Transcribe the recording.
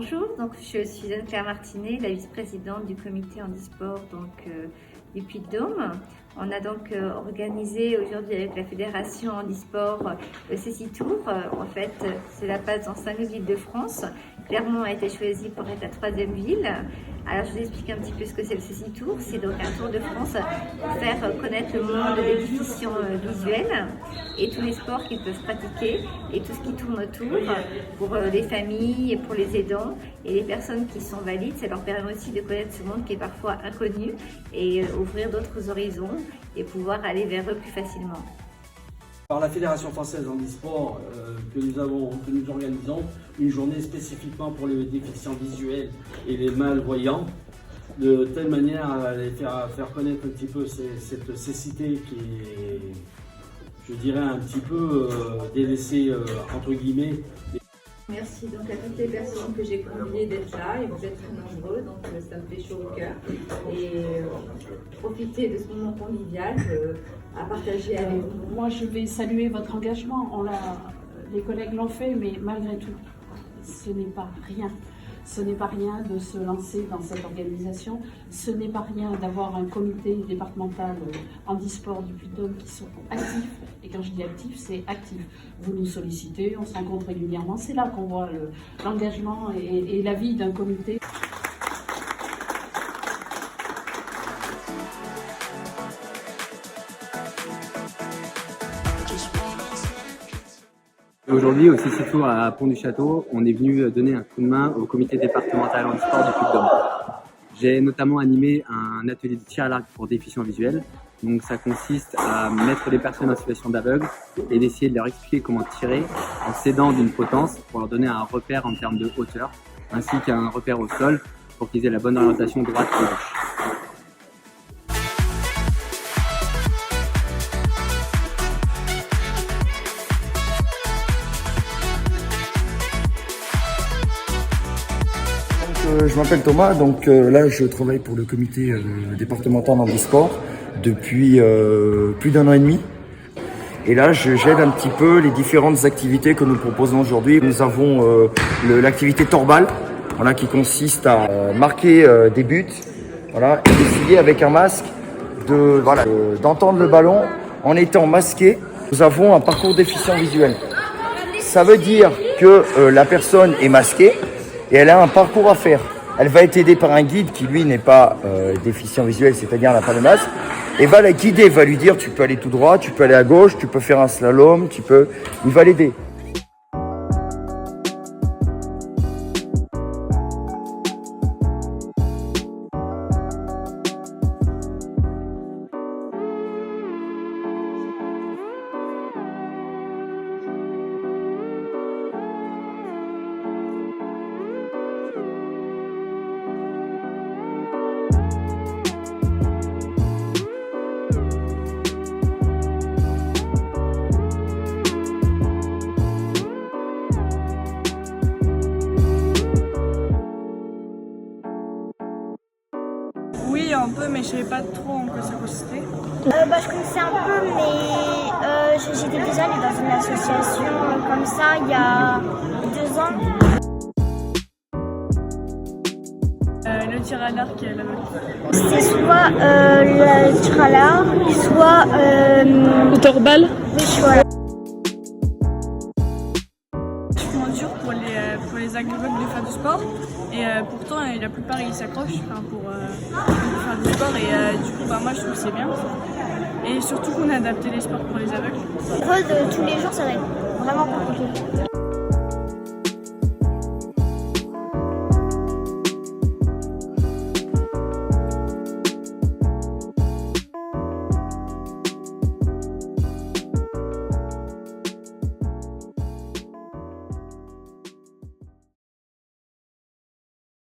Bonjour, donc je suis Anne-Claire Martinet, la vice-présidente du comité handisport du Puy-de-Dôme. On a donc organisé aujourd'hui avec la fédération handisport le CCitour. En fait, cela passe dans 5 villes de France. Clermont a été choisi pour être la 3e ville. Alors je vous explique un petit peu ce que c'est le CCitour. C'est donc un tour de France pour faire connaître le monde des déficients visuels et tous les sports qu'ils peuvent pratiquer et tout ce qui tourne autour pour les familles, pour les aidants et les personnes qui sont valides. Ça leur permet aussi de connaître ce monde qui est parfois inconnu et ouvrir d'autres horizons et pouvoir aller vers eux plus facilement. Par la Fédération française handisport que nous organisons une journée spécifiquement pour les déficients visuels et les malvoyants, de telle manière à les faire connaître un petit peu cette cécité qui est, je dirais, un petit peu délaissée entre guillemets. Merci donc à toutes les personnes que j'ai conviées d'être là, et vous êtes très nombreux, donc ça me fait chaud au cœur. Et profitez de ce moment convivial à partager avec vous. Moi je vais saluer votre engagement, les collègues l'ont fait, mais malgré tout, ce n'est pas rien. Ce n'est pas rien de se lancer dans cette organisation, ce n'est pas rien d'avoir un comité départemental handisport du Puy-de-Dôme qui sont actifs, et quand je dis actifs, c'est actif. Vous nous sollicitez, on se rencontre régulièrement, c'est là qu'on voit l'engagement et la vie d'un comité. Aujourd'hui, au CCitour à Pont-du-Château, on est venu donner un coup de main au comité départemental handisport du Puy-de-Dôme. J'ai notamment animé un atelier de tir à l'arc pour déficients visuels. Donc ça consiste à mettre les personnes en situation d'aveugle et d'essayer de leur expliquer comment tirer en s'aidant d'une potence pour leur donner un repère en termes de hauteur, ainsi qu'un repère au sol pour qu'ils aient la bonne orientation droite et gauche. Je m'appelle Thomas, donc là je travaille pour le comité départemental handisport depuis plus d'1 an et demi. Et là j'aide un petit peu les différentes activités que nous proposons aujourd'hui. Nous avons l'activité torbal, voilà, qui consiste à marquer des buts, voilà, et d'essayer avec un masque d'entendre le ballon en étant masqué. Nous avons un parcours déficient visuel. Ça veut dire que la personne est masquée et elle a un parcours à faire. Elle va être aidée par un guide qui, lui, n'est pas déficient visuel, c'est-à-dire n'a pas de masque, et va la guider, va lui dire tu peux aller tout droit, tu peux aller à gauche, tu peux faire un slalom, il va l'aider. Oui, un peu, mais je savais pas trop en quoi ça consistait. Je connaissais un peu, mais j'étais déjà allée dans une association comme ça il y a 2 ans. Le tir à l'arc et l'aveugle. C'est soit le tir à l'arc, soit Le torbal. oui, voilà. C'est dur pour les aveugles de faire du sport. Et pourtant, la plupart ils s'accrochent pour faire du sport. Et du coup, moi je trouve que c'est bien. Et surtout qu'on a adapté les sports pour les aveugles. De tous les jours, ça va être vraiment compliqué.